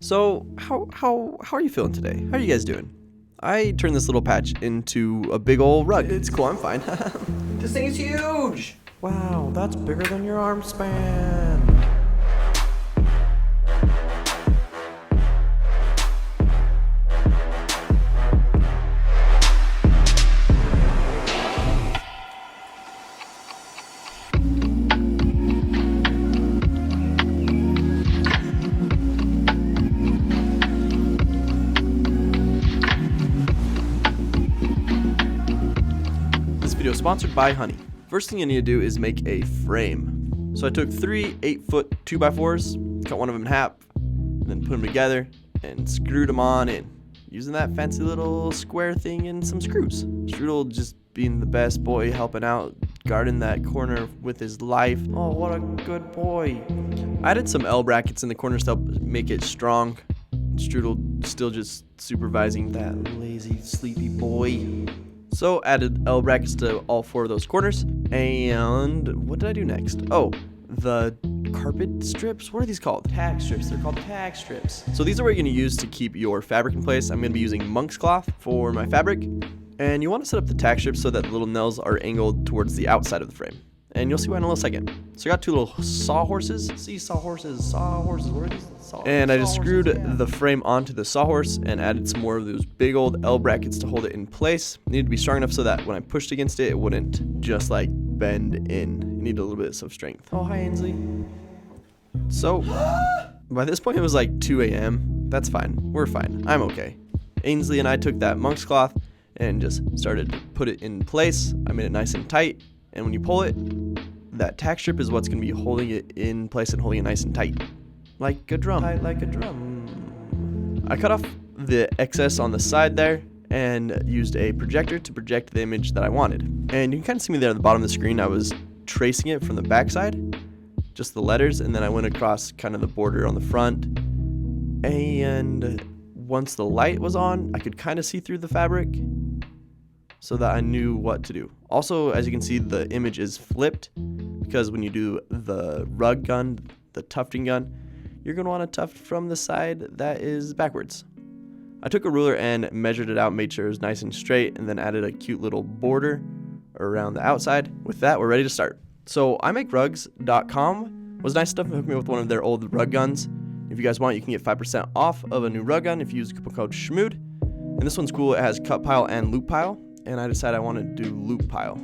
So, how are you feeling today? How are you guys doing? I turned this little patch into a big old rug. It's cool, I'm fine. This thing is huge! Wow, that's bigger than your arm span. This video is sponsored by Honey. First thing you need to do is make a frame. So I took 3 8-foot 2x4s, cut one of them in half, and then put them together and screwed them on in, using that fancy little square thing and some screws. Strudel just being the best boy, helping out, guarding that corner with his life. Oh, what a good boy. I added some L brackets in the corners to help make it strong. Strudel still just supervising that lazy, sleepy boy. So added L brackets to all 4 of those corners. And what did I do next? Oh, the carpet strips. What are these called? Tag strips. They're called tag strips. So these are what you're going to use to keep your fabric in place. I'm going to be using monk's cloth for my fabric. And you want to set up the tag strips so that the little nails are angled towards the outside of the frame. And you'll see why in a little second. So I got 2 little sawhorses. See, sawhorses. Where are these? And I just screwed the frame onto the sawhorse and added some more of those big old L brackets to hold it in place. It needed to be strong enough so that when I pushed against it, it wouldn't just like bend in. It needed a little bit of strength. Oh, hi, Ainsley. So by this point, it was like 2 a.m. That's fine. We're fine. I'm okay. Ainsley and I took that monk's cloth and just started to put it in place. I made it nice and tight. And when you pull it, that tack strip is what's going to be holding it in place and holding it nice and tight. Like a drum. Tight like a drum. I cut off the excess on the side there and used a projector to project the image that I wanted. And you can kind of see me there at the bottom of the screen. I was tracing it from the backside, just the letters, and then I went across kind of the border on the front. And once the light was on, I could kind of see through the fabric so that I knew what to do. Also, as you can see, the image is flipped because when you do the rug gun, the tufting gun, you're going to want to tuft from the side that is backwards. I took a ruler and measured it out, made sure it was nice and straight, and then added a cute little border around the outside. With that, we're ready to start. So imakerugs.com was nice enough to hook me with one of their old rug guns. If you guys want, you can get 5% off of a new rug gun if you use the coupon code Shmoxd. And this one's cool. It has cut pile and loop pile, and I decided I wanted to do loop pile.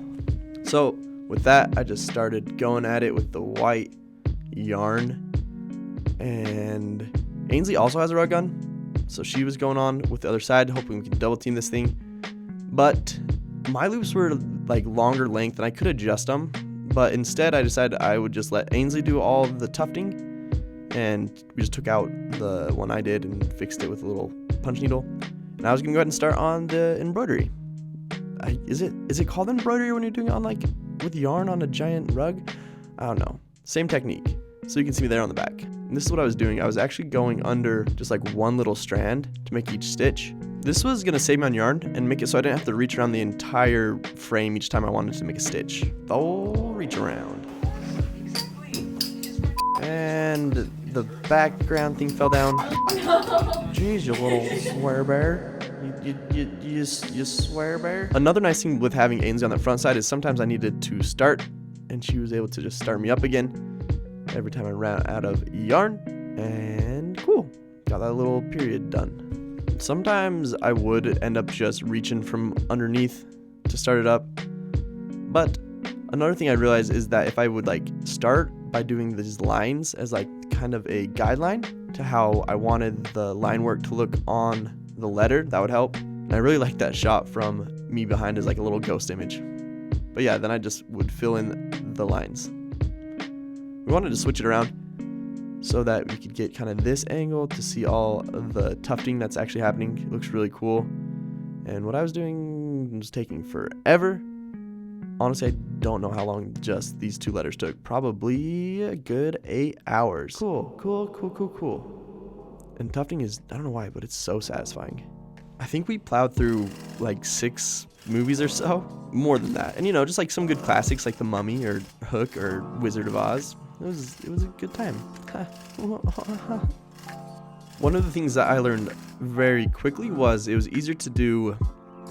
So with that, I just started going at it with the white yarn. And Ainsley also has a rug gun, so she was going on with the other side, hoping we could double team this thing. But my loops were like longer length and I could adjust them, but instead I decided I would just let Ainsley do all the tufting, and we just took out the one I did and fixed it with a little punch needle. And I was gonna go ahead and start on the embroidery. Is it called embroidery when you're doing it on like with yarn on a giant rug? I don't know. Same technique. So you can see me there on the back. And this is what I was doing. I was actually going under just like one little strand to make each stitch. This was gonna save me on yarn and make it so I didn't have to reach around the entire frame each time I wanted to make a stitch. Oh, reach around. And the background thing fell down. Jeez, you little swear bear. You swear bear. Another nice thing with having Ainsley on the front side is sometimes I needed to start, and she was able to just start me up again every time I ran out of yarn. And cool, got that little period done. Sometimes I would end up just reaching from underneath to start it up, but another thing I realized is that if I would like start by doing these lines as like kind of a guideline to how I wanted the line work to look on the letter, that would help. And I really like that shot from me behind as like a little ghost image. But yeah, then I just would fill in the lines. We wanted to switch it around so that we could get kind of this angle to see all of the tufting that's actually happening. It looks really cool. And what I was doing was taking forever. Honestly, I don't know how long just these 2 letters took. Probably a good 8 hours. Cool. And tufting is, I don't know why, but it's so satisfying. I think we plowed through like 6 movies or so. More than that. And you know, just like some good classics like The Mummy or Hook or Wizard of Oz. It was a good time. One of the things that I learned very quickly was it was easier to do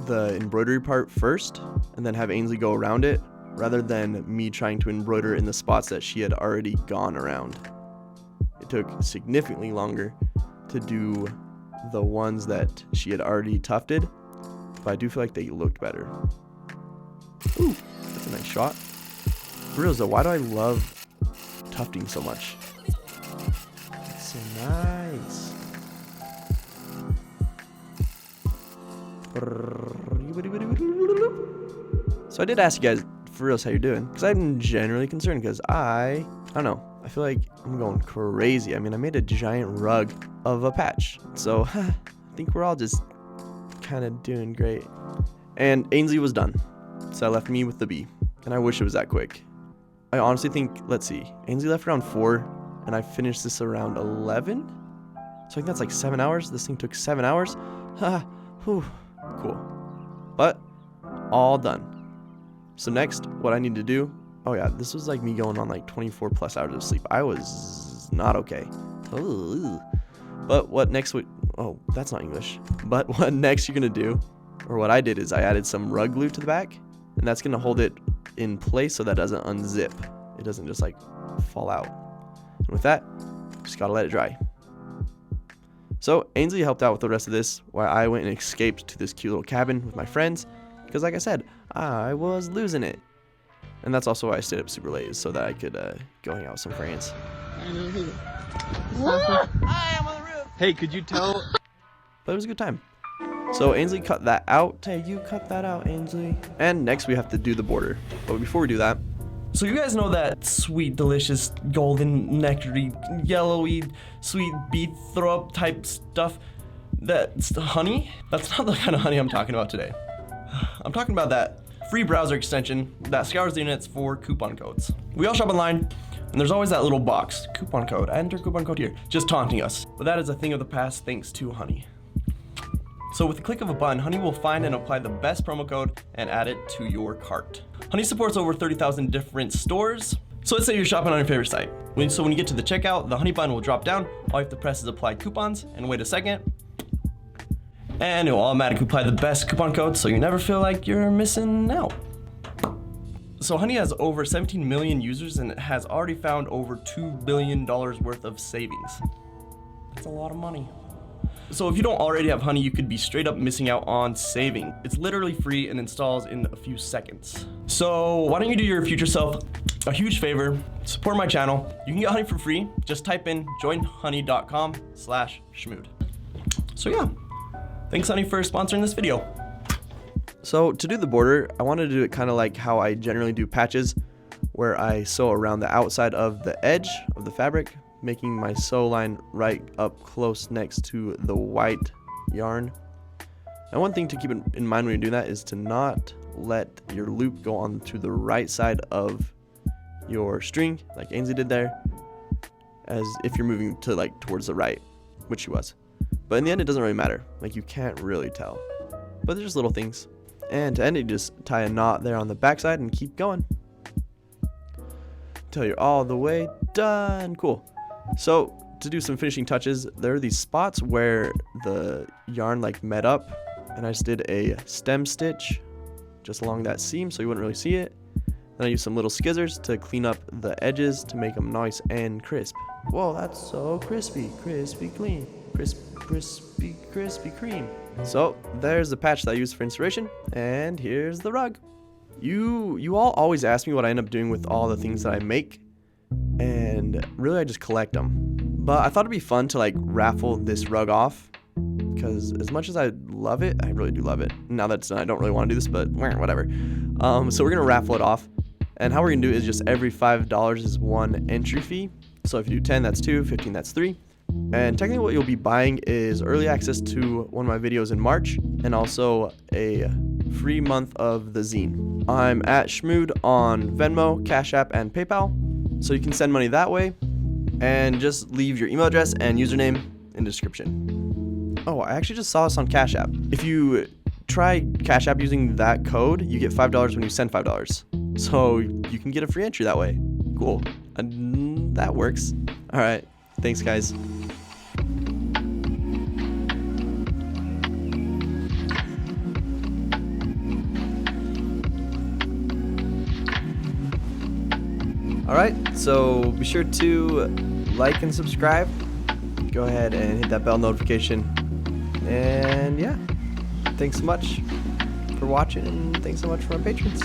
the embroidery part first and then have Ainsley go around it rather than me trying to embroider in the spots that she had already gone around. It took significantly longer to do the ones that she had already tufted, but I do feel like they looked better. Ooh, that's a nice shot. For real though, why do I love tufting so much? It's so nice. So I did ask you guys for real how you're doing, because I'm generally concerned because I don't know, I feel like I'm going crazy. I mean, I made a giant rug of a patch, so I think we're all just kind of doing great. And Ainsley was done, so I left me with the bee, and I wish it was that quick. I honestly think, let's see, Ainsley left around 4 and I finished this around 11, so I think that's like 7 hours. This thing took 7 hours. Whew, cool, but all done. So next, what I need to do, oh yeah, this was like me going on like 24 plus hours of sleep. I was not okay. Ooh. But what next week, oh, that's not English. But what next you're gonna do, or what I did is I added some rug glue to the back, and that's gonna hold it in place so that it doesn't unzip. It doesn't just like fall out. And with that, just gotta let it dry. So Ainsley helped out with the rest of this while I went and escaped to this cute little cabin with my friends, because like I said, I was losing it. And that's also why I stayed up super late, so that I could go hang out with some friends. Hey, could you tell? But it was a good time. So Ainsley cut that out. Hey, you cut that out, Ainsley. And next we have to do the border. But before we do that, So you guys know that sweet, delicious, golden, nectary, yellowy, sweet bee throw up type stuff? That's honey? That's not the kind of honey I'm talking about today. I'm talking about that free browser extension that scours the internet for coupon codes. We all shop online, and there's always that little box, coupon code, enter coupon code here, just taunting us. But that is a thing of the past thanks to Honey. So with the click of a button, Honey will find and apply the best promo code and add it to your cart. Honey supports over 30,000 different stores. So let's say you're shopping on your favorite site. So when you get to the checkout, the Honey button will drop down. All you have to press is apply coupons and wait a second. And it will automatically apply the best coupon code so you never feel like you're missing out. So Honey has over 17 million users and it has already found over $2 billion worth of savings. That's a lot of money. So if you don't already have Honey, you could be straight up missing out on saving. It's literally free and installs in a few seconds. So why don't you do your future self a huge favor, support my channel. You can get Honey for free. Just type in joinhoney.com/Shmoxd. So yeah, thanks Honey for sponsoring this video. so to do the border, I wanted to do it kind of like how I generally do patches, where I sew around the outside of the edge of the fabric, making my sew line right up close next to the white yarn. And one thing to keep in mind when you're doing that is to not let your loop go on to the right side of your string, like Ainsley did there, as if you're moving to like towards the right, which she was. But in the end, it doesn't really matter. Like you can't really tell. But there's just little things. And to end it, you just tie a knot there on the backside and keep going till you're all the way done. Cool. So to do some finishing touches, there are these spots where the yarn like met up, and I just did a stem stitch just along that seam so you wouldn't really see it. Then I used some little scissors to clean up the edges to make them nice and crisp. Whoa, that's so crispy, crispy clean, crispy cream. So there's the patch that I used for inspiration, and here's the rug. You all always ask me what I end up doing with all the things that I make, and really I just collect them. But I thought it'd be fun to like raffle this rug off, because as much as I love it, I really do love it. Now that it's done, I don't really want to do this, but whatever. So we're gonna raffle it off, and how we're gonna do it is just every $5 is one entry fee. So if you do 10, that's 2, 15, that's 3. And technically what you'll be buying is early access to one of my videos in March, and also a free month of the zine. I'm at Shmoxd on Venmo, Cash App, and PayPal, so you can send money that way, and just leave your email address and username in the description. Oh, I actually just saw this on Cash App. If you try Cash App using that code, you get $5 when you send $5. So you can get a free entry that way. Cool. That works. All right. Thanks, guys. Alright, so be sure to like and subscribe. Go ahead and hit that bell notification. And yeah, thanks so much for watching, and thanks so much for my patrons.